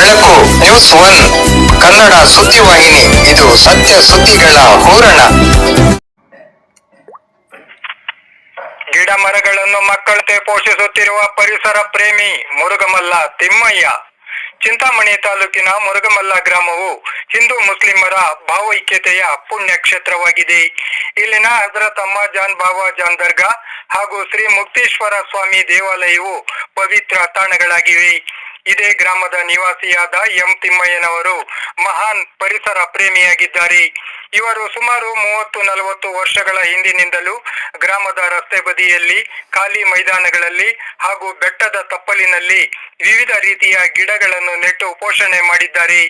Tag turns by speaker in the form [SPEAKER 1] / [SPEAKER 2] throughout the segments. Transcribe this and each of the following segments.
[SPEAKER 1] ಬೆಳಕು news one Kannada ಸುದ್ದಿವಾಹಿನಿ. ಇದು ಸತ್ಯ ಸುದ್ದಿಗಳ ಹೂರಣ. ಗಿಡ ಮರಗಳನ್ನು ಮಕ್ಕಳಂತೆ ಪೋಷಿಸುತ್ತಿರುವ ಪರಿಸರ ಪ್ರೇಮಿ ಮುರುಗಮಲ್ಲ ತಿಮ್ಮಯ್ಯ. ಚಿಂತಾಮಣಿ ತಾಲೂಕಿನ ಮುರುಗಮಲ್ಲ ಗ್ರಾಮವು ಹಿಂದೂ ಮುಸ್ಲಿಮರ ಭಾವೈಕ್ಯತೆಯ ಪುಣ್ಯ ಕ್ಷೇತ್ರವಾಗಿದೆ. ಇಲ್ಲಿನ ಹಜರತ್ ಅಮ್ಮಾಜಾನ್ ಬಾಬಾಜಾನ್ ದರ್ಗಾ ಹಾಗೂ ಶ್ರೀ ಮುಕ್ತೇಶ್ವರ ಸ್ವಾಮಿ ದೇವಾಲಯವು ಪವಿತ್ರ ತಾಣಗಳಾಗಿವೆ. ಇದೇ ಗ್ರಾಮದ ನಿವಾಸಿಯಾದ ಎಂ ತಿಮ್ಮಯ್ಯನವರು ಮಹಾನ್ ಪರಿಸರ ಪ್ರೇಮಿಯಾಗಿದ್ದಾರೆ. ಇವರು ಸುಮಾರು 30-40 ವರ್ಷಗಳ ಹಿಂದಿನಿಂದಲೂ ಗ್ರಾಮದ ರಸ್ತೆ ಬದಿಯಲ್ಲಿ, ಖಾಲಿ ಮೈದಾನಗಳಲ್ಲಿ ಹಾಗೂ ಬೆಟ್ಟದ ತಪ್ಪಲಿನಲ್ಲಿ ವಿವಿಧ ರೀತಿಯ ಗಿಡಗಳನ್ನು ನೆಟ್ಟು ಪೋಷಣೆ ಮಾಡಿದ್ದಾರೆ.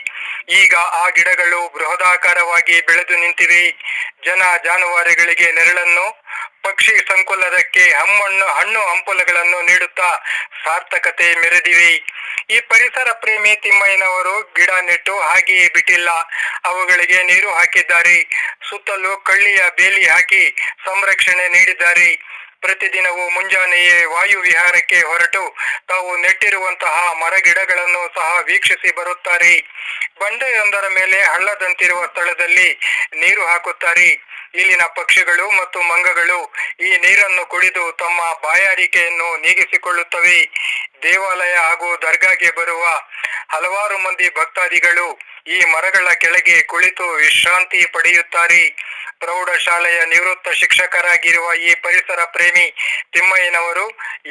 [SPEAKER 1] ಈಗ ಆ ಗಿಡಗಳು ಬೃಹದಾಕಾರವಾಗಿ ಬೆಳೆದು ನಿಂತಿವೆ. ಜನ ಜಾನುವಾರುಗಳಿಗೆ ನೆರಳನ್ನು, ಪಕ್ಷಿ ಸಂಕುಲಕ್ಕೆ ಹಣ್ಣು ಹಂಪಲುಗಳನ್ನು ನೀಡುತ್ತಾ ಸಾರ್ಥಕತೆ ಮೆರೆದಿವೆ. ಈ ಪರಿಸರ ಪ್ರೇಮಿ ತಿಮ್ಮಯ್ಯನವರು ಗಿಡ ನೆಟ್ಟು ಹಾಗೆಯೇ ಬಿಟ್ಟಿಲ್ಲ, ಅವುಗಳಿಗೆ ನೀರು ಹಾಕಿದ್ದಾರೆ. ಸುತ್ತಲೂ ಕಳ್ಳಿಯ ಬೇಲಿ ಹಾಕಿ ಸಂರಕ್ಷಣೆ ನೀಡಿದ್ದಾರೆ. ಪ್ರತಿದಿನವೂ ಮುಂಜಾನೆಯೇ ವಾಯು ವಿಹಾರಕ್ಕೆ ಹೊರಟು ತಾವು ನೆಟ್ಟಿರುವಂತಹ ಮರ ಗಿಡಗಳನ್ನು ಸಹ ವೀಕ್ಷಿಸಿ ಬರುತ್ತಾರೆ. ಬಂಡೆಯೊಂದರ ಮೇಲೆ ಹಳ್ಳದಂತಿರುವ ಸ್ಥಳದಲ್ಲಿ ನೀರು ಹಾಕುತ್ತಾರೆ. ಇಲ್ಲಿನ ಪಕ್ಷಿಗಳು ಮತ್ತು ಮಂಗಗಳು ಈ ನೀರನ್ನು ಕುಡಿದು ತಮ್ಮ ಬಾಯಾರಿಕೆಯನ್ನು ನೀಗಿಸಿಕೊಳ್ಳುತ್ತವೆ. ದೇವಾಲಯ ಹಾಗೂ ದರ್ಗಾಗೆ ಬರುವ ಹಲವಾರು ಮಂದಿ ಭಕ್ತಾದಿಗಳು ಈ ಮರಗಳ ಕೆಳಗೆ ಕುಳಿತು ವಿಶ್ರಾಂತಿ ಪಡೆಯುತ್ತಾರೆ. ಪ್ರೌಢಶಾಲೆಯ ನಿವೃತ್ತ ಶಿಕ್ಷಕರಾಗಿರುವ ಈ ಪರಿಸರ ಪ್ರೇಮಿ ತಿಮ್ಮಯ್ಯನವರು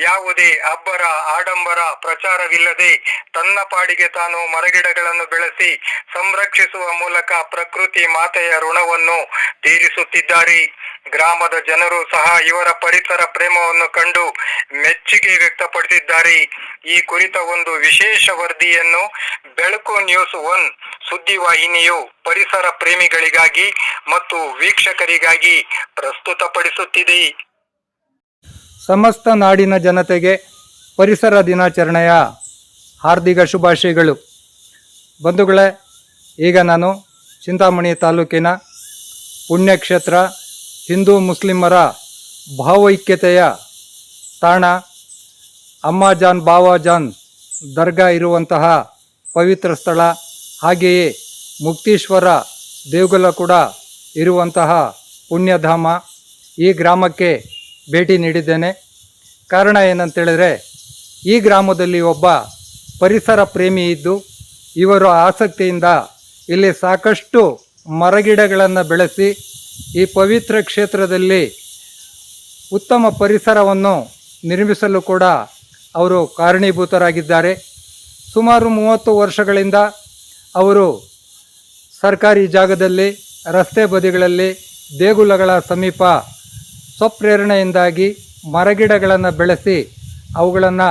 [SPEAKER 1] ಯಾವುದೇ ಅಬ್ಬರ ಆಡಂಬರ ಪ್ರಚಾರವಿಲ್ಲದೆ ತನ್ನ ಪಾಡಿಗೆ ತಾನು ಮರಗಿಡಗಳನ್ನು ಬೆಳೆಸಿ ಸಂರಕ್ಷಿಸುವ ಮೂಲಕ ಪ್ರಕೃತಿ ಮಾತೆಯ ಋಣವನ್ನು ತೀರಿಸುತ್ತಿದ್ದಾರೆ. ಗ್ರಾಮದ ಜನರು ಸಹ ಇವರ ಪರಿಸರ ಪ್ರೇಮವನ್ನು ಕಂಡು ಮೆಚ್ಚುಗೆ ವ್ಯಕ್ತಪಡಿಸಿದ್ದಾರೆ. ಈ ಕುರಿತ ಒಂದು ವಿಶೇಷ ವರದಿಯನ್ನು ಬೆಳಕು ನ್ಯೂಸ್ ಒನ್ ಸುದ್ದಿವಾಹಿನಿಯು ಪರಿಸರ ಪ್ರೇಮಿಗಳಿಗಾಗಿ ಮತ್ತು ವೀಕ್ಷಕರಿಗಾಗಿ ಪ್ರಸ್ತುತಪಡಿಸುತ್ತಿದೆ.
[SPEAKER 2] ಸಮಸ್ತ ನಾಡಿನ ಜನತೆಗೆ ಪರಿಸರ ದಿನಾಚರಣೆಯ ಹಾರ್ದಿಕ ಶುಭಾಶಯಗಳು. ಬಂಧುಗಳೇ, ಈಗ ನಾನು ಚಿಂತಾಮಣಿ ತಾಲೂಕಿನ ಪುಣ್ಯಕ್ಷೇತ್ರ ಹಿಂದೂ ಮುಸ್ಲಿಮರ ಭಾವೈಕ್ಯತೆಯ ತಾಣ ಅಮ್ಮಾಜಾನ್ ಬಾವಾಜಾನ್ ದರ್ಗಾ ಇರುವಂತಹ ಪವಿತ್ರ ಸ್ಥಳ, ಹಾಗೆಯೇ ಮುಕ್ತೇಶ್ವರ ದೇಗುಲ ಕೂಡ ಇರುವಂತಹ ಪುಣ್ಯಧಾಮ ಈ ಗ್ರಾಮಕ್ಕೆ ಭೇಟಿ ನೀಡಿದ್ದೇನೆ. ಕಾರಣ ಏನಂತೇಳಿದರೆ, ಈ ಗ್ರಾಮದಲ್ಲಿ ಒಬ್ಬ ಪರಿಸರ ಪ್ರೇಮಿ ಇದ್ದು ಇವರು ಆಸಕ್ತಿಯಿಂದ ಇಲ್ಲಿ ಸಾಕಷ್ಟು ಮರಗಿಡಗಳನ್ನು ಬೆಳೆಸಿ ಈ ಪವಿತ್ರ ಕ್ಷೇತ್ರದಲ್ಲಿ ಉತ್ತಮ ಪರಿಸರವನ್ನು ನಿರ್ಮಿಸಲು ಕೂಡ ಅವರು ಕಾರಣೀಭೂತರಾಗಿದ್ದಾರೆ. ಸುಮಾರು 30 ವರ್ಷಗಳಿಂದ ಅವರು ಸರ್ಕಾರಿ ಜಾಗದಲ್ಲಿ, ರಸ್ತೆ ಬದಿಗಳಲ್ಲಿ, ದೇಗುಲಗಳ ಸಮೀಪ ಸ್ವಪ್ರೇರಣೆಯಿಂದಾಗಿ ಮರಗಿಡಗಳನ್ನು ಬೆಳೆಸಿ ಅವುಗಳನ್ನು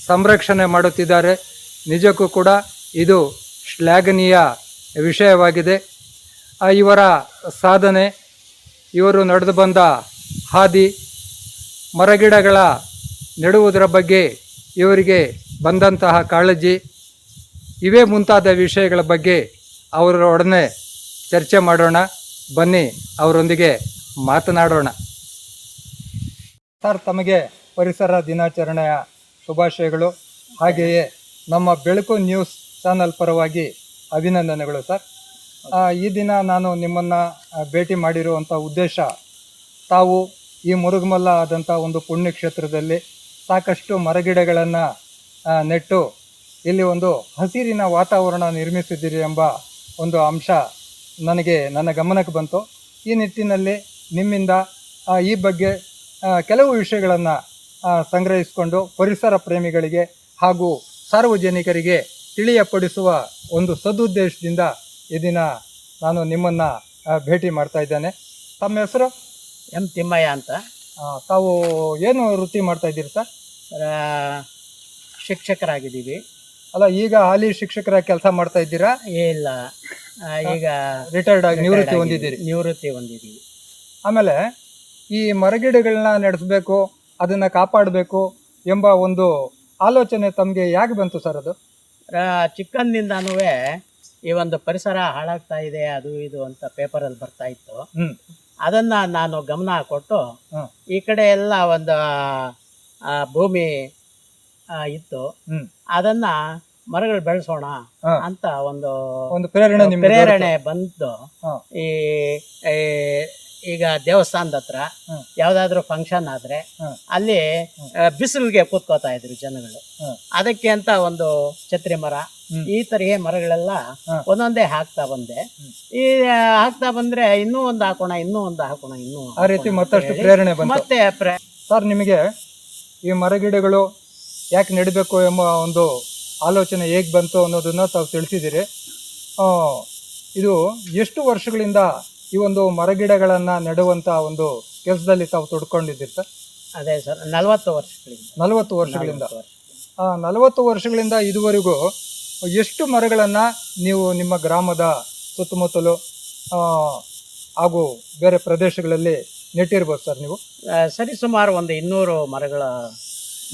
[SPEAKER 2] ಸಂರಕ್ಷಣೆ ಮಾಡುತ್ತಿದ್ದಾರೆ. ನಿಜಕ್ಕೂ ಕೂಡ ಇದು ಶ್ಲಾಘನೀಯ ವಿಷಯವಾಗಿದೆ. ಇವರ ಸಾಧನೆ, ಇವರು ನಡೆದು ಬಂದ ಹಾದಿ, ಮರಗಿಡಗಳ ನೆಡುವುದರ ಬಗ್ಗೆ ಇವರಿಗೆ ಬಂದಂತಹ ಕಾಳಜಿ, ಇವೇ ಮುಂತಾದ ವಿಷಯಗಳ ಬಗ್ಗೆ ಅವರೊಡನೆ ಚರ್ಚೆ ಮಾಡೋಣ. ಬನ್ನಿ ಅವರೊಂದಿಗೆ ಮಾತನಾಡೋಣ. ಸರ್, ತಮಗೆ ಪರಿಸರ ದಿನಾಚರಣೆಯ ಶುಭಾಶಯಗಳು. ಹಾಗೆಯೇ ನಮ್ಮ ಬೆಳಕು ನ್ಯೂಸ್ ಚಾನಲ್ ಪರವಾಗಿ ಅಭಿನಂದನೆಗಳು ಸರ್. ಈ ದಿನ ನಾನು ನಿಮ್ಮನ್ನು ಭೇಟಿ ಮಾಡಿರುವಂಥ ಉದ್ದೇಶ, ತಾವು ಈ ಮುರುಗಮಲ್ಲ ಆದಂಥ ಒಂದು ಪುಣ್ಯಕ್ಷೇತ್ರದಲ್ಲಿ ಸಾಕಷ್ಟು ಮರಗಿಡಗಳನ್ನು ನೆಟ್ಟು ಇಲ್ಲಿ ಒಂದು ಹಸಿರಿನ ವಾತಾವರಣ ನಿರ್ಮಿಸಿದ್ದೀರಿ ಎಂಬ ಒಂದು ಅಂಶ ನನ್ನ ಗಮನಕ್ಕೆ ಬಂತು. ಈ ನಿಟ್ಟಿನಲ್ಲಿ ನಿಮ್ಮಿಂದ ಈ ಬಗ್ಗೆ ಕೆಲವು ವಿಷಯಗಳನ್ನು ಸಂಗ್ರಹಿಸಿಕೊಂಡು ಪರಿಸರ ಪ್ರೇಮಿಗಳಿಗೆ ಹಾಗೂ ಸಾರ್ವಜನಿಕರಿಗೆ ತಿಳಿಯಪಡಿಸುವ ಒಂದು ಸದುದ್ದೇಶದಿಂದ ಈ ದಿನ ನಾನು ನಿಮ್ಮನ್ನು ಭೇಟಿ ಮಾಡ್ತಾ ಇದ್ದೇನೆ. ತಮ್ಮ ಹೆಸರು?
[SPEAKER 3] ಎಂ ತಿಮ್ಮಯ್ಯ ಅಂತ.
[SPEAKER 2] ತಾವು ಏನು ವೃತ್ತಿ ಮಾಡ್ತಾ ಇದ್ದೀರಿ ಸರ್?
[SPEAKER 3] ಶಿಕ್ಷಕರಾಗಿದ್ದೀವಿ.
[SPEAKER 2] ಅಲ್ಲ, ಈಗ ಹಾಲಿ ಶಿಕ್ಷಕರ ಕೆಲಸ ಮಾಡ್ತಾ ಇದ್ದೀರಾ?
[SPEAKER 3] ಇಲ್ಲ, ಈಗ
[SPEAKER 2] ರಿಟೈರ್ಡ್ ಆಗಿ ನಿವೃತ್ತಿ
[SPEAKER 3] ಹೊಂದಿದ್ದೀವಿ.
[SPEAKER 2] ಆಮೇಲೆ ಈ ಮರಗಿಡಗಳನ್ನ ನಡೆಸಬೇಕು, ಅದನ್ನು ಕಾಪಾಡಬೇಕು ಎಂಬ ಒಂದು ಆಲೋಚನೆ ತಮಗೆ ಯಾಕೆ ಬಂತು ಸರ್? ಅದು
[SPEAKER 3] ಚಿಕ್ಕಂದಿಂದನೂ ಈ ಒಂದು ಪರಿಸರ ಹಾಳಾಗ್ತಾ ಇದೆ, ಅದು ಇದು ಅಂತ ಪೇಪರಲ್ಲಿ ಬರ್ತಾ ಇತ್ತು. ಅದನ್ನು ನಾನು ಗಮನ ಕೊಟ್ಟು ಈ ಕಡೆ ಎಲ್ಲ ಒಂದು ಭೂಮಿ ಇತ್ತು, ಅದನ್ನು ಮರಗಳು ಬೆಳೆಸೋಣ
[SPEAKER 2] ಹಾ.
[SPEAKER 3] ಅಂತ ಒಂದು
[SPEAKER 2] ಒಂದು ಪ್ರೇರಣೆ ನಿಮ್ಗೆ
[SPEAKER 3] ಪ್ರೇರಣೆ ಬಂದು
[SPEAKER 2] ಹಾ.
[SPEAKER 3] ಈ ಈ ಈಗ ದೇವಸ್ಥಾನದ ಹತ್ರ
[SPEAKER 2] ಹ್ಮ್.
[SPEAKER 3] ಯಾವ್ದಾದ್ರು ಫಂಕ್ಷನ್ ಆದ್ರೆ
[SPEAKER 2] ಹ್ಮ್.
[SPEAKER 3] ಅಲ್ಲಿ ಬಿಸಿಲಿಗೆ ಕೂತ್ಕೋತಾ ಇದ್ರು ಜನಗಳು.
[SPEAKER 2] ಹ್ಮ್.
[SPEAKER 3] ಅದಕ್ಕೆ ಅಂತ ಒಂದು ಛತ್ರಿ ಮರ
[SPEAKER 2] ಹ್ಮ್.
[SPEAKER 3] ಈ ತರಹೇ ಮರಗಳೆಲ್ಲ
[SPEAKER 2] ಹ್ಮ್.
[SPEAKER 3] ಒಂದೊಂದೇ ಹಾಕ್ತಾ ಬಂದೆ. ಈ ಹಾಕ್ತಾ ಬಂದ್ರೆ ಇನ್ನೂ ಒಂದು ಹಾಕೋಣ, ಇನ್ನೂ ಒಂದು ಹಾಕೋಣ, ಇನ್ನೂ
[SPEAKER 2] ಆ ರೀತಿ ಮತ್ತಷ್ಟು ಪ್ರೇರಣೆ ಬಂತು.
[SPEAKER 3] ಮತ್ತೆ
[SPEAKER 2] ಸರ್, ನಿಮಗೆ ಈ ಮರಗಿಡಗಳು ಯಾಕೆ ನೆಡಬೇಕು ಎಂಬ ಒಂದು ಆಲೋಚನೆ ಹೇಗೆ ಬಂತು ಅನ್ನೋದನ್ನ ತಾವು ತಿಳಿಸಿದ್ದೀರಿ. ಇದು ಎಷ್ಟು ವರ್ಷಗಳಿಂದ ಈ ಒಂದು ಮರಗಿಡಗಳನ್ನ ನೆಡುವಂತ ಒಂದು ಕೆಲಸದಲ್ಲಿ ತಾವು ತೊಡ್ಕೊಂಡಿದ್ದೀರಿ ಸರ್?
[SPEAKER 3] ಅದೇ ಸರ್, 40 ವರ್ಷಗಳಿಂದ.
[SPEAKER 2] 40 ವರ್ಷಗಳಿಂದ. 40 ವರ್ಷಗಳಿಂದ ಇದುವರೆಗೂ ಎಷ್ಟು ಮರಗಳನ್ನ ನೀವು ನಿಮ್ಮ ಗ್ರಾಮದ ಸುತ್ತಮುತ್ತಲು ಹಾಗೂ ಬೇರೆ ಪ್ರದೇಶಗಳಲ್ಲಿ ನೆಟ್ಟಿರ್ಬೋದು ಸರ್ ನೀವು?
[SPEAKER 3] ಸರಿ ಸುಮಾರು ಒಂದು 200 ಮರಗಳ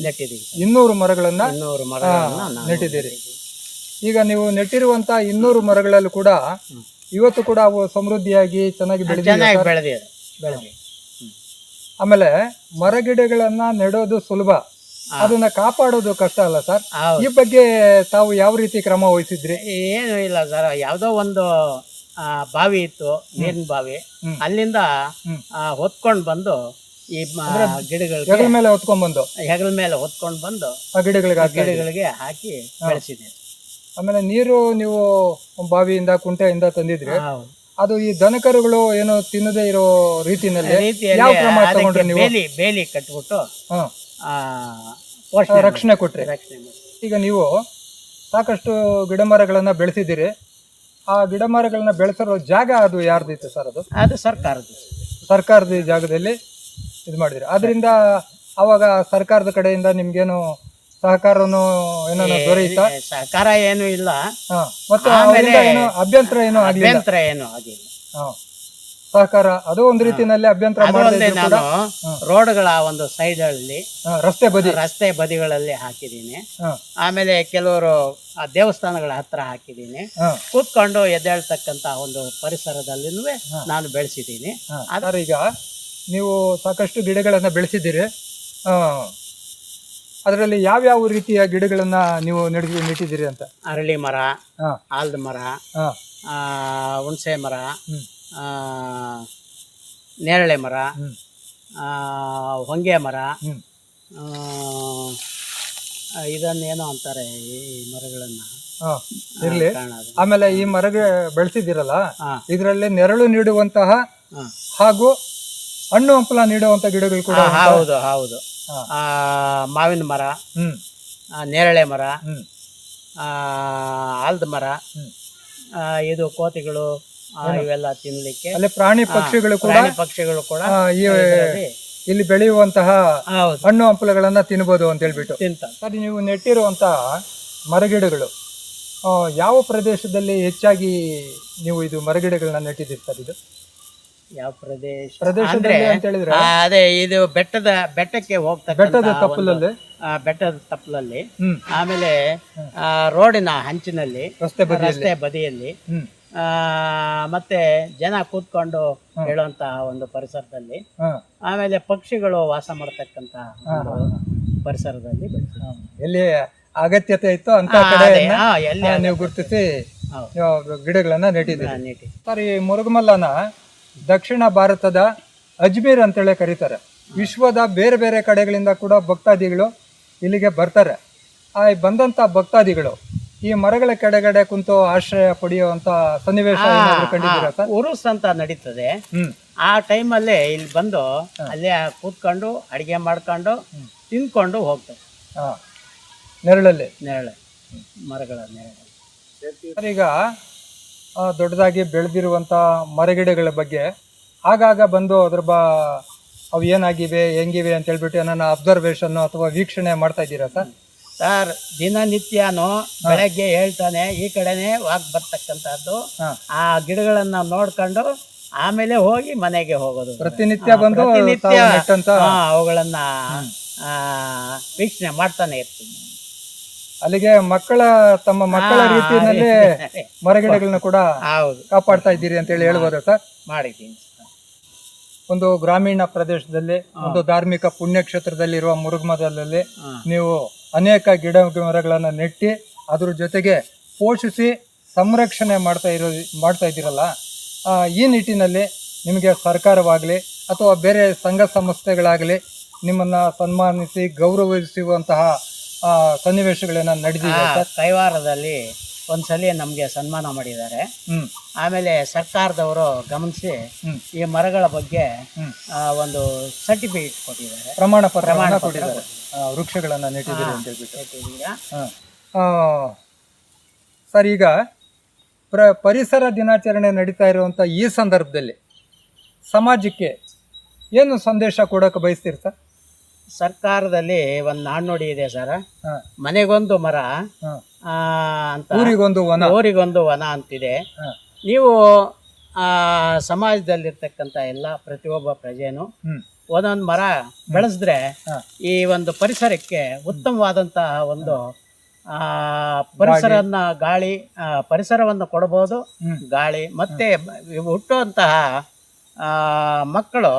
[SPEAKER 3] ನೆಟ್ಟಿದ್ದೀವಿ.
[SPEAKER 2] 200 ಮರಗಳನ್ನ
[SPEAKER 3] 200 ಮರಗಳನ್ನ ನಾನು
[SPEAKER 2] ನೆಟ್ಟಿದ್ದೀರಿ. ಈಗ ನೀವು ನೆಟ್ಟಿರುವಂತ 200 ಮರಗಳಲ್ಲೂ ಕೂಡ ಇವತ್ತು ಕೂಡ ಅವು ಸಮೃದ್ಧಿಯಾಗಿ ಚೆನ್ನಾಗಿ
[SPEAKER 3] ಚೆನ್ನಾಗಿ
[SPEAKER 2] ಬೆಳೆದಿದೆ.
[SPEAKER 3] ಬೆಳೆದಿದೆ.
[SPEAKER 2] ಆಮೇಲೆ ಮರಗಿಡಗಳನ್ನ ನೆಡೋದು ಸುಲಭ, ಅದನ್ನ ಕಾಪಾಡೋದು ಕಷ್ಟ ಅಲ್ಲ ಸರ್?
[SPEAKER 3] ಹೌದು.
[SPEAKER 2] ಈ ಬಗ್ಗೆ ತಾವು ಯಾವ ರೀತಿ ಕ್ರಮ ವಹಿಸಿದ್ರಿ?
[SPEAKER 3] ಏನು ಇಲ್ಲ ಸರ್, ಯಾವ್ದೋ ಒಂದು ಬಾವಿ ಇತ್ತು, ನೀರಿನ ಬಾವಿ. ಅಲ್ಲಿಂದ ಹೊತ್ಕೊಂಡ್ ಬಂದು ಈ ಗಿಡಗಳಿಗೆ
[SPEAKER 2] ಹೆಗಲ ಮೇಲೆ ಹೊತ್ಕೊಂಡ್ ಬಂದು
[SPEAKER 3] ಹೆಗಲ ಮೇಲೆ ಹೊತ್ಕೊಂಡ್ ಬಂದು
[SPEAKER 2] ಆ
[SPEAKER 3] ಗಿಡಗಳಿಗೆ ಹಾಕಿ ಬೆಳೆಸಿದೆ.
[SPEAKER 2] ಆಮೇಲೆ ನೀರು ನೀವು ಬಾವಿಯಿಂದ ಕುಂಟೆಯಿಂದ ತಂದಿದ್ರಿ.
[SPEAKER 3] ಹೌದು.
[SPEAKER 2] ಅದು ಈ ದನಕರುಗಳು ಏನೋ ತಿನ್ನದೇ ಇರೋ ರೀತಿಯಲ್ಲಿ ಯಾವ ಕ್ರಮ ತಗೊಂಡ್ರಿ ನೀವು?
[SPEAKER 3] ಬೇಲಿ ಕಟ್ಬಿಟ್ಟು
[SPEAKER 2] ರಕ್ಷಣೆ ಕೊಟ್ರಿ. ಈಗ ನೀವು ಸಾಕಷ್ಟು ಗಿಡ ಮರಗಳನ್ನ ಬೆಳೆಸಿದ್ದೀರಿ. ಆ ಗಿಡ ಮರಗಳನ್ನ ಬೆಳೆಸಿರೋ ಜಾಗ ಅದು ಯಾರ್ದಿತ್ತು ಸರ್? ಅದು ಸರ್ಕಾರದ ಜಾಗದಲ್ಲಿ ಇದು ಮಾಡಿದ್ರಿ. ಅದರಿಂದ ಅವಾಗ ಸರ್ಕಾರದ ಕಡೆಯಿಂದ ನಿಮ್ಗೇನು ಸಹಕಾರನೂ ಏನೋ ದೊರೆಯಿತಾ?
[SPEAKER 3] ಸಹಕಾರ ಏನು ಇಲ್ಲ,
[SPEAKER 2] ಮತ್ತೆ ಏನು ಅಭ್ಯಂತರ ಏನೋ ಆಗಿಲ್ಲ? ಸಹಕಾರ ಅದು ಒಂದು ರೀತಿಯಲ್ಲಿ ಅಭ್ಯಂತರ
[SPEAKER 3] ನಾನು ರೋಡ್ಗಳ ಒಂದು ಸೈಡ್ ಅಲ್ಲಿ ರಸ್ತೆ ಬದಿಗಳಲ್ಲಿ ಹಾಕಿದ್ದೀನಿ. ಆಮೇಲೆ ಕೆಲವರು ದೇವಸ್ಥಾನಗಳ ಹತ್ರ ಹಾಕಿದ್ದೀನಿ. ಕೂತ್ಕೊಂಡು ಎದ್ದೇಳ್ತಕ್ಕಂತ ಒಂದು ಪರಿಸರದಲ್ಲಿ ನಾನು ಬೆಳೆಸಿದ್ದೀನಿ.
[SPEAKER 2] ಈಗ ನೀವು ಸಾಕಷ್ಟು ಗಿಡಗಳನ್ನ ಬೆಳೆಸಿದ್ದೀರಿ. ಅದರಲ್ಲಿ ಯಾವ್ಯಾವ ರೀತಿಯ ಗಿಡಗಳನ್ನ ನೀವು ನೆಟ್ಟಿದ್ದೀರಿ ಅಂತ?
[SPEAKER 3] ಅರಳಿ ಮರ, ಆಲದ ಮರ, ಹುಣಸೆ ಮರ, ನೇರಳೆ ಮರ, ಹೊಂಗೆ ಮರ, ಇದನ್ನೇನೋ ಅಂತಾರೆ ಈ ಮರಗಳನ್ನ.
[SPEAKER 2] ಇರ್ಲಿ. ಆಮೇಲೆ ಈ ಮರ ಬೆಳೆಸಿದಿರಲ್ಲ, ಇದರಲ್ಲಿ ನೆರಳು ನೀಡುವಂತಹ ಹಾಗೂ ಹಣ್ಣು ಹಂಪಲ ನೀಡುವಂತ ಗಿಡಗಳು ಕೂಡ?
[SPEAKER 3] ಹೌದು ಹೌದು. ಮಾವಿನ ಮರ, ನೇರಳೆ ಮರ, ಆಲದ ಮರ, ಇದು ಕೋತಿಗಳು ಇವೆಲ್ಲ ತಿನ್ಲಿಕ್ಕೆ.
[SPEAKER 2] ಅಲ್ಲಿ ಪ್ರಾಣಿ ಪಕ್ಷಿಗಳು ಕೂಡ ಇಲ್ಲಿ ಬೆಳೆಯುವಂತಹ ಹಣ್ಣು ಹಂಪಲುಗಳನ್ನ ತಿನ್ಬೋದು ಅಂತ ಹೇಳ್ಬಿಟ್ಟು ಸರಿ. ನೀವು ನೆಟ್ಟಿರುವಂತ ಮರಗಿಡಗಳು ಯಾವ ಪ್ರದೇಶದಲ್ಲಿ ಹೆಚ್ಚಾಗಿ ನೀವು ಇದು ಮರಗಿಡಗಳನ್ನ ನೆಟ್ಟಿದ್ದೀರಿ ಸರ್? ಇದು
[SPEAKER 3] ಯಾವ ಪ್ರದೇಶದಲ್ಲಿ
[SPEAKER 2] ಅಂತ ಹೇಳಿದ್ರೆ
[SPEAKER 3] ಅದೇ ಇದು ಬೆಟ್ಟಕ್ಕೆ
[SPEAKER 2] ಬೆಟ್ಟದ
[SPEAKER 3] ತಪ್ಪಲಲ್ಲಿ, ಆಮೇಲೆ ರೋಡಿನ ಹಂಚಿನಲ್ಲಿ, ರಸ್ತೆ ಬದಿಯಲ್ಲಿ, ಮತ್ತೆ ಜನ ಕೂತ್ಕೊಂಡು ಹೇಳುವಂತಹ ಒಂದು ಪರಿಸರದಲ್ಲಿ, ಆಮೇಲೆ ಪಕ್ಷಿಗಳು ವಾಸ ಮಾಡತಕ್ಕಂತ ಪರಿಸರದಲ್ಲಿ
[SPEAKER 2] ಎಲ್ಲಿ ಅಗತ್ಯತೆ ಇತ್ತು ಅಂತ ಕಡೆ ನೀವು ಗುರುತಿಸಿ ಗಿಡಗಳನ್ನ ನೆಟ್ಟಿದ್ದೀರಿ. ಸರ್, ಈ ಮುರುಗಮಲ್ಲನ ದಕ್ಷಿಣ ಭಾರತದ ಅಜ್ಮೀರ್ ಅಂತೇಳಿ ಕರೀತಾರೆ. ವಿಶ್ವದ ಬೇರೆ ಬೇರೆ ಕಡೆಗಳಿಂದ ಕೂಡ ಭಕ್ತಾದಿಗಳು ಇಲ್ಲಿಗೆ ಬರ್ತಾರೆ. ಬಂದಂತ ಭಕ್ತಾದಿಗಳು ಈ ಮರಗಳ ಕೆಳಗಡೆ ಕುಂತು ಆಶ್ರಯ ಪಡೆಯುವಂತ ಸನ್ನಿವೇಶ ಕಂಡಿದ್ದೀರಾ ಸರ್?
[SPEAKER 3] ಉರುಸ್ ಅಂತ ನಡೀತದೆ. ಆ ಟೈಮಲ್ಲೇ ಇಲ್ಲಿ ಬಂದು ಅಲ್ಲೇ ಕೂತ್ಕೊಂಡು ಅಡಿಗೆ ಮಾಡ್ಕೊಂಡು ತಿನ್ಕೊಂಡು ಹೋಗ್ತಾರೆ.
[SPEAKER 2] ನೆರಳು
[SPEAKER 3] ಮರಗಳ ನೆರಳು.
[SPEAKER 2] ಈಗ ದೊಡ್ಡದಾಗಿ ಬೆಳೆದಿರುವಂತ ಮರಗಿಡಗಳ ಬಗ್ಗೆ ಆಗಾಗ ಬಂದು ಅದ್ರ ಅವು ಏನಾಗಿವೆ ಹೆಂಗಿವೆ ಅಂತ ಹೇಳ್ಬಿಟ್ಟು ನನ್ನ ಅಬ್ಸರ್ವೇಷನ್ ಅಥವಾ ವೀಕ್ಷಣೆ ಮಾಡ್ತಾ ಇದ್ದೀರಾ ಸರ್?
[SPEAKER 3] ಸರ್, ದಿನನಿತ್ಯನೂ ಬೆಳಗ್ಗೆ ಹೇಳ್ತಾನೆ ಈ ಕಡೆನೆ ವಾಕ್ ಬರ್ತಕ್ಕಂಥದ್ದು. ಆ ಗಿಡಗಳನ್ನ ನೋಡ್ಕೊಂಡು ಆಮೇಲೆ ಹೋಗಿ ಮನೆಗೆ ಹೋಗೋದು.
[SPEAKER 2] ಪ್ರತಿನಿತ್ಯ ಬಂದು
[SPEAKER 3] ಅವುಗಳನ್ನ ವೀಕ್ಷಣೆ ಮಾಡ್ತಾನೆ ಇರ್ತೀನಿ.
[SPEAKER 2] ಅಲ್ಲಿಗೆ ತಮ್ಮ ಮಕ್ಕಳ ರೀತಿಯಲ್ಲಿ ಮರಗಿಡಗಳನ್ನ ಕೂಡ ಕಾಪಾಡ್ತಾ ಇದ್ದೀರಿ ಅಂತ ಹೇಳಿ ಹೇಳ್ಬೋದಾ ಸರ್?
[SPEAKER 3] ಮಾಡಿದ್ದೀನಿ.
[SPEAKER 2] ಒಂದು ಗ್ರಾಮೀಣ ಪ್ರದೇಶದಲ್ಲಿ, ಒಂದು ಧಾರ್ಮಿಕ ಪುಣ್ಯಕ್ಷೇತ್ರದಲ್ಲಿರುವ ಮುರುಗಮದಲ್ಲಿ ನೀವು ಅನೇಕ ಗಿಡ ಮರಗಳನ್ನ ನೆಟ್ಟಿ ಅದ್ರ ಜೊತೆಗೆ ಪೋಷಿಸಿ ಸಂರಕ್ಷಣೆ ಮಾಡ್ತಾ ಇದ್ದೀರಲ್ಲ, ಈ ನಿಟ್ಟಿನಲ್ಲಿ ನಿಮಗೆ ಸರ್ಕಾರವಾಗಲಿ ಅಥವಾ ಬೇರೆ ಸಂಘ ಸಂಸ್ಥೆಗಳಾಗಲಿ ನಿಮ್ಮನ್ನು ಸನ್ಮಾನಿಸಿ ಗೌರವಿಸುವಂತಹ ಸನ್ನಿವೇಶಗಳೇನ ನಡೆದಿದೆ ಸರ್?
[SPEAKER 3] ಕೈವಾರದಲ್ಲಿ ಒಂದ್ಸಲಿ ನಮಗೆ ಸನ್ಮಾನ ಮಾಡಿದ್ದಾರೆ. ಆಮೇಲೆ ಸರ್ಕಾರದವರು ಗಮನಿಸಿ ಈ ಮರಗಳ ಬಗ್ಗೆ ಒಂದು ಸರ್ಟಿಫಿಕೇಟ್ ಕೊಟ್ಟಿದ್ದಾರೆ,
[SPEAKER 2] ಪ್ರಮಾಣ ಪತ್ರ ಕೊಟ್ಟಿದ್ದಾರೆ, ವೃಕ್ಷಗಳನ್ನು ನೆಟ್ಟಿದ್ದೀರಿ ಅಂತ ಹೇಳ್ಬಿಟ್ಟು. ಸರ್, ಈಗ ಪರಿಸರ ದಿನಾಚರಣೆ ನಡೀತಾ ಇರುವಂಥ ಈ ಸಂದರ್ಭದಲ್ಲಿ ಸಮಾಜಕ್ಕೆ ಏನು ಸಂದೇಶ ಕೊಡೋಕೆ ಬಯಸ್ತೀರಿ ಸರ್?
[SPEAKER 3] ಸರ್ಕಾರದಲ್ಲಿ ಒಂದು ನಾಣ್ಣುಡಿ ಇದೆ ಸರ್, ಮನೆಗೊಂದು ಮರ ಅಂತ, ಊರಿಗೊಂದು ವನ ಅಂತಿದೆ. ನೀವು ಸಮಾಜದಲ್ಲಿರ್ತಕ್ಕಂಥ ಎಲ್ಲ ಪ್ರತಿಯೊಬ್ಬ ಪ್ರಜೆನೂ ಒಂದೊಂದು ಮರ ಬೆಳೆಸಿದ್ರೆ ಈ ಒಂದು ಪರಿಸರಕ್ಕೆ ಉತ್ತಮವಾದಂತಹ ಒಂದು ಪರಿಸರವನ್ನು ಕೊಡಬಹುದು. ಗಾಳಿ ಮತ್ತೆ ಹುಟ್ಟುವಂತಹ ಮಕ್ಕಳು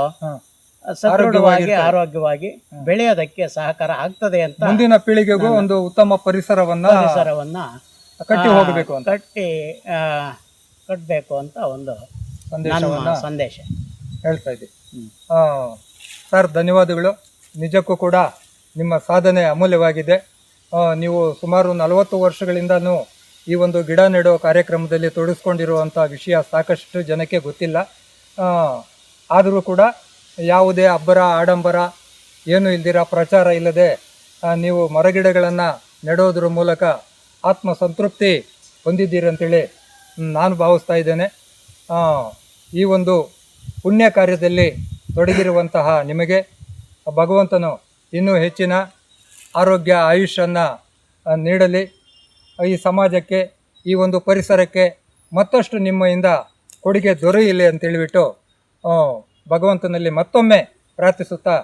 [SPEAKER 3] ಸದೃಢವಾಗಿ ಆರೋಗ್ಯವಾಗಿ ಬೆಳೆಯೋದಕ್ಕೆ ಸಹಕಾರ ಆಗ್ತದೆ ಅಂತ
[SPEAKER 2] ಮುಂದಿನ ಪೀಳಿಗೆಗೂ ಒಂದು ಉತ್ತಮ ಪರಿಸರವನ್ನ
[SPEAKER 3] ಕಟ್ಟಬೇಕು ಅಂತ ಒಂದು ಸಂದೇಶ
[SPEAKER 2] ಹೇಳ್ತಾ ಇದ್ದೀವಿ. ಸರ್, ಧನ್ಯವಾದಗಳು. ನಿಜಕ್ಕೂ ಕೂಡ ನಿಮ್ಮ ಸಾಧನೆ ಅಮೂಲ್ಯವಾಗಿದೆ. ನೀವು ಸುಮಾರು 40 ವರ್ಷಗಳಿಂದನೂ ಈ ಒಂದು ಗಿಡ ನೆಡೋ ಕಾರ್ಯಕ್ರಮದಲ್ಲಿ ತೊಡಗಿಸ್ಕೊಂಡಿರುವಂಥ ವಿಷಯ ಸಾಕಷ್ಟು ಜನಕ್ಕೆ ಗೊತ್ತಿಲ್ಲ. ಆದರೂ ಕೂಡ ಯಾವುದೇ ಅಬ್ಬರ ಆಡಂಬರ ಏನೂ ಇಲ್ದಿರ, ಪ್ರಚಾರ ಇಲ್ಲದೆ ನೀವು ಮರಗಿಡಗಳನ್ನು ನೆಡೋದ್ರ ಮೂಲಕ ಆತ್ಮಸಂತೃಪ್ತಿ ಹೊಂದಿದ್ದೀರಿ ಅಂತೇಳಿ ನಾನು ಭಾವಿಸ್ತಾ ಇದ್ದೇನೆ. ಈ ಒಂದು ಪುಣ್ಯ ಕಾರ್ಯದಲ್ಲಿ ತೊಡಗಿರುವಂತಹ ನಿಮಗೆ ಭಗವಂತನು ಇನ್ನೂ ಹೆಚ್ಚಿನ ಆರೋಗ್ಯ ಆಯುಷನ್ನು ನೀಡಲಿ. ಈ ಸಮಾಜಕ್ಕೆ, ಈ ಒಂದು ಪರಿಸರಕ್ಕೆ ಮತ್ತಷ್ಟು ನಿಮ್ಮಿಂದ ಕೊಡುಗೆ ದೊರೆಯಲಿ ಅಂತೇಳಿಬಿಟ್ಟು ಭಗವಂತನಲ್ಲಿ ಮತ್ತೊಮ್ಮೆ ಪ್ರಾರ್ಥಿಸುತ್ತಾ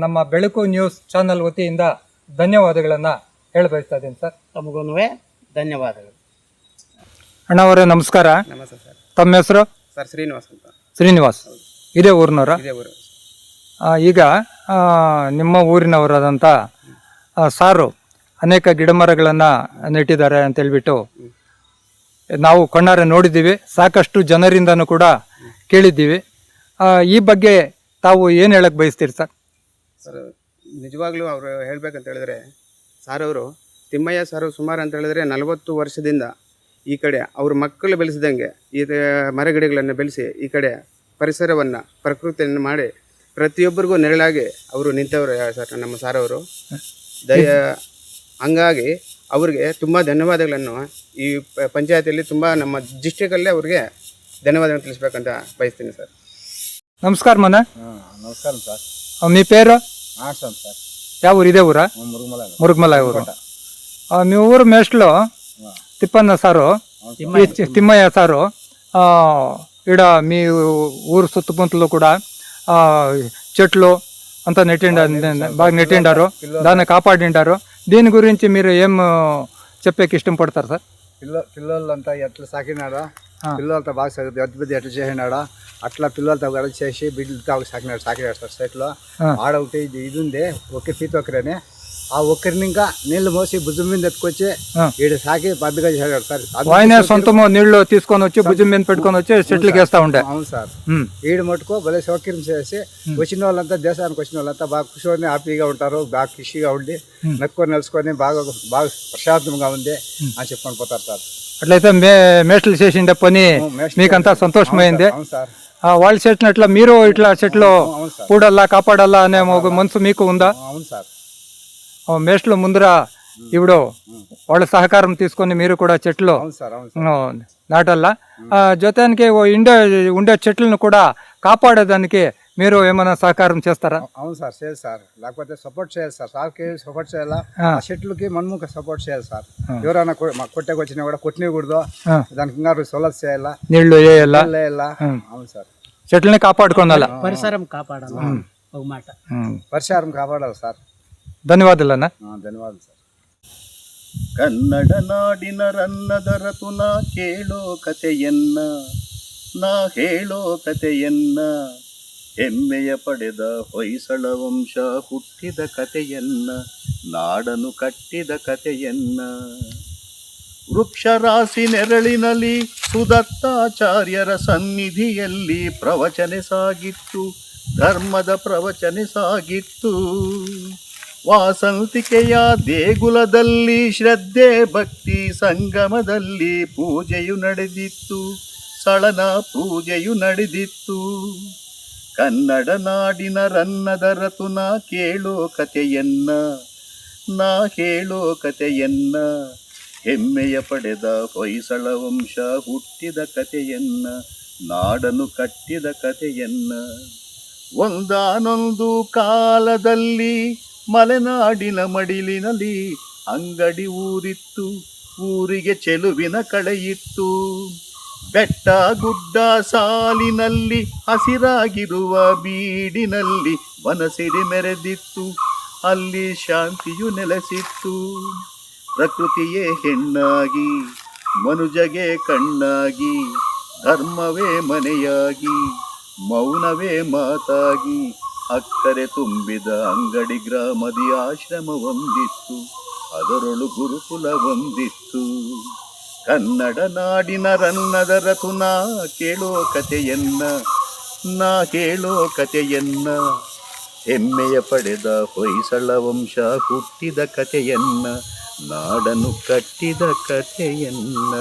[SPEAKER 2] ನಮ್ಮ ಬೆಳಕು ನ್ಯೂಸ್ ಚಾನಲ್ ವತಿಯಿಂದ ಧನ್ಯವಾದಗಳನ್ನು ಹೇಳಬಯಸ್ತಾ ಇದ್ದೀನಿ ಸರ್.
[SPEAKER 3] ತಮಗೂ ಧನ್ಯವಾದಗಳು.
[SPEAKER 2] ಅಣ್ಣವರೇ, ನಮಸ್ಕಾರ.
[SPEAKER 4] ನಮಸ್ತೆ ಸರ್.
[SPEAKER 2] ತಮ್ಮ ಹೆಸರು?
[SPEAKER 4] ಸರ್, ಶ್ರೀನಿವಾಸ್ ಅಂತ.
[SPEAKER 2] ಶ್ರೀನಿವಾಸ್, ಇದೇ ಊರಿನವರ?
[SPEAKER 4] ಇದೇ ಊರು.
[SPEAKER 2] ಈಗ ನಿಮ್ಮ ಊರಿನವರಾದಂಥ ಸಾರು ಅನೇಕ ಗಿಡಮರಗಳನ್ನು ನೆಟ್ಟಿದ್ದಾರೆ ಅಂತೇಳ್ಬಿಟ್ಟು ನಾವು ಕಣ್ಣಾರೆ ನೋಡಿದ್ದೀವಿ, ಸಾಕಷ್ಟು ಜನರಿಂದನೂ ಕೂಡ ಕೇಳಿದ್ದೀವಿ. ಈ ಬಗ್ಗೆ ತಾವು ಏನು ಹೇಳಕ್ಕೆ ಬಯಸ್ತೀರಿ ಸರ್?
[SPEAKER 4] ಸರ್, ನಿಜವಾಗ್ಲೂ ಅವರು ಹೇಳ್ಬೇಕಂತ ಹೇಳಿದ್ರೆ, ಸಾರ್ ಅವರು ತಿಮ್ಮಯ್ಯ ಸಾರು ಸುಮಾರು ಅಂತ ಹೇಳಿದ್ರೆ 40 ವರ್ಷದಿಂದ ಈ ಕಡೆ ಅವ್ರ ಮಕ್ಕಳು ಬೆಳೆಸಿದಂಗೆ ಈ ಮರಗಿಡಗಳನ್ನು ಬೆಳೆಸಿ ಈ ಕಡೆ ಪರಿಸರವನ್ನು ಪ್ರಕೃತಿಯನ್ನು ಮಾಡಿ ಪ್ರತಿಯೊಬ್ಬರಿಗೂ ನೆರಳಾಗಿ ಅವರು ನಿಂತವರು ಸರ್ ನಮ್ಮ ಸಾರ್ ಅವರು. ಹಂಗಾಗಿ ಅವ್ರಿಗೆ ತುಂಬ ಧನ್ಯವಾದಗಳನ್ನು ಈ ಪಂಚಾಯತಿಯಲ್ಲಿ ತುಂಬ ನಮ್ಮ ಡಿಸ್ಟ್ರಿಕ್ಟಲ್ಲೇ ಅವ್ರಿಗೆ ಧನ್ಯವಾದಗಳನ್ನು ತಿಳಿಸ್ಬೇಕಂತ ಬಯಸ್ತೀನಿ ಸರ್.
[SPEAKER 2] ನಮಸ್ಕಾರ ಮನ.
[SPEAKER 4] ನಮಸ್ಕಾರ ಸರ್.
[SPEAKER 2] మీ పేరు?
[SPEAKER 4] ಸರ್.
[SPEAKER 2] ಯಾವ ಊರು? ಇದೇ ಊರಾ? ಮುರುಗಮಲ ಊರು. మీ ఊరు మేస్ట్లో తిప్పన్న సారు, తిమ్మయ్య సారు ఈడ మీ ఊరు చుట్టుముట్టలు కూడా చెట్లు అంతా బాగా నెట్టిండారు, దాన్ని కాపాడిండారు. దీని గురించి మీరు ఏం చెప్పేకి ఇష్టపడతారు సార్?
[SPEAKER 5] పిల్లలంతా ఎట్లా సాకినాడో, పిల్లలతో బాగా పెద్ద ఎట్లా చేసినాడో అట్లా పిల్లలతో కూడా చేసి బిడ్డలతో సాకినాడు సార్. సైట్లో ఆడ ఒకటి ఇది ఉంది, ఒకరి తీత ఒకరని, ఆ ఒక్కరిని ఇంకా నీళ్లు మోసి భుజం మీద ఎత్తుకొచ్చి ఈడ సాకి పెద్దగా చేశాడు సార్.
[SPEAKER 2] ఆయనే సొంతము నీళ్లు తీసుకొని వచ్చి భుజం మీద పెట్టుకొని వచ్చి చెట్లకి వేస్తా ఉండే.
[SPEAKER 5] అవును సార్. ఈడ మటుకు భలే సౌకర్యం చేసి వచ్చిన వాళ్ళంతా, దేశానికి వచ్చిన వాళ్ళంతా బాగా కూర్చొని హ్యాపీగా ఉంటారు, బాగా ఖుషిగా ఉండి నక్కుని నిలుచుకొని బాగా ప్రశాంతంగా ఉంది అని చెప్పుకొని పోతారు సార్.
[SPEAKER 2] అట్లయితే మేస్టర్లు చేసిండే పని మీకంతా సంతోషమైంది. వాళ్ళు చేసినట్ల మీరు ఇట్లా చెట్లు పూడల్లా కాపాడాలా అనే ఒక మనసు మీకు ఉందా?
[SPEAKER 5] అవును సార్.
[SPEAKER 2] మేస్టర్లు ముందర ఇప్పుడు వాళ్ళ సహకారం తీసుకొని మీరు కూడా చెట్లు నాటల్లా. జొతానికి ఉండే చెట్లను కూడా కాపాడేదానికి మీరు ఏమైనా సహకారం చేస్తారా?
[SPEAKER 5] అవును సార్, చేయాలి సార్. లేకపోతే సపోర్ట్ చేయాలి సార్. సార్కి సపోర్ట్ చేయాలా, ఆ చెట్లకి మనము సపోర్ట్ చేయాలి సార్. ఎవరైనా కొట్టకు వచ్చినా కూడా కొట్టినకూడదు, దానికి ఇంకా సొలస్ చేయాలా,
[SPEAKER 2] నీళ్లు వేయాలా.
[SPEAKER 5] అవును సార్.
[SPEAKER 2] చెట్లని కాపాడుకోవాలా,
[SPEAKER 3] పరిసరం కాపాడాలి. ఒక మాట,
[SPEAKER 5] పరిసరం కాపాడాలి సార్.
[SPEAKER 2] ಧನ್ಯವಾದಲ್ಲ.
[SPEAKER 5] ಧನ್ಯವಾದ ಸರ್.
[SPEAKER 6] ಕನ್ನಡ ನಾಡಿನ ರನ್ನದರತು ನಾ ಕೇಳೋ ಕಥೆಯನ್ನ, ನಾ ಹೇಳೋ ಕಥೆಯನ್ನ, ಹೆಮ್ಮೆಯ ಪಡೆದ ಹೊಯ್ಸಳ ವಂಶ ಹುಟ್ಟಿದ ಕಥೆಯನ್ನ, ನಾಡನು ಕಟ್ಟಿದ ಕಥೆಯನ್ನ. ವೃಕ್ಷರಾಶಿ ನೆರಳಿನಲ್ಲಿ ಸುದತ್ತಾಚಾರ್ಯರ ಸನ್ನಿಧಿಯಲ್ಲಿ ಪ್ರವಚನೆ ಸಾಗಿತ್ತು, ಧರ್ಮದ ಪ್ರವಚನೆ ಸಾಗಿತ್ತು. ವಾಸಂತಿಕೆಯ ದೇಗುಲದಲ್ಲಿ ಶ್ರದ್ಧೆ ಭಕ್ತಿ ಸಂಗಮದಲ್ಲಿ ಪೂಜೆಯು ನಡೆದಿತ್ತು, ಸಳನ ಪೂಜೆಯು ನಡೆದಿತ್ತು. ಕನ್ನಡ ನಾಡಿನ ರನ್ನದ ರತುನ ಕೇಳೋ ಕಥೆಯನ್ನ, ನಾ ಹೇಳೋ ಕಥೆಯನ್ನ, ಹೆಮ್ಮೆಯ ಪಡೆದ ಹೊಯ್ಸಳ ವಂಶ ಹುಟ್ಟಿದ ಕಥೆಯನ್ನ, ನಾಡನ್ನು ಕಟ್ಟಿದ ಕಥೆಯನ್ನ. ಒಂದಾನೊಂದು ಕಾಲದಲ್ಲಿ ಮಲೆನಾಡಿನ ಮಡಿಲಿನಲ್ಲಿ ಅಂಗಡಿ ಊರಿತ್ತು, ಊರಿಗೆ ಚೆಲುವಿನ ಕಳೆಯಿತ್ತು. ಬೆಟ್ಟ ಗುಡ್ಡ ಸಾಲಿನಲ್ಲಿ ಹಸಿರಾಗಿರುವ ಬೀಡಿನಲ್ಲಿ ವನಸಿರಿ ಮೆರೆದಿತ್ತು, ಅಲ್ಲಿ ಶಾಂತಿಯು ನೆಲೆಸಿತ್ತು. ಪ್ರಕೃತಿಯೇ ಹೆಣ್ಣಾಗಿ ಮನುಜಗೆ ಕಣ್ಣಾಗಿ, ಧರ್ಮವೇ ಮನೆಯಾಗಿ ಮೌನವೇ ಮಾತಾಗಿ, ಅಕ್ಕರೆ ತುಂಬಿದ ಅಂಗಡಿ ಗ್ರಾಮದಿ ಆಶ್ರಮ ಒಂದಿತ್ತು, ಅದರೊಳು ಗುರುಕುಲ ಒಂದಿತ್ತು. ಕನ್ನಡ ನಾಡಿನ ರನ್ನದ ರತುನ ಕೇಳೋ ಕಥೆಯನ್ನ, ನಾ ಹೇಳೋ ಕಥೆಯನ್ನ, ಹೆಮ್ಮೆಯ ಪಡೆದ ಹೊಯ್ಸಳ ವಂಶ ಹುಟ್ಟಿದ ಕಥೆಯನ್ನ, ನಾಡನ್ನು ಕಟ್ಟಿದ ಕಥೆಯನ್ನ.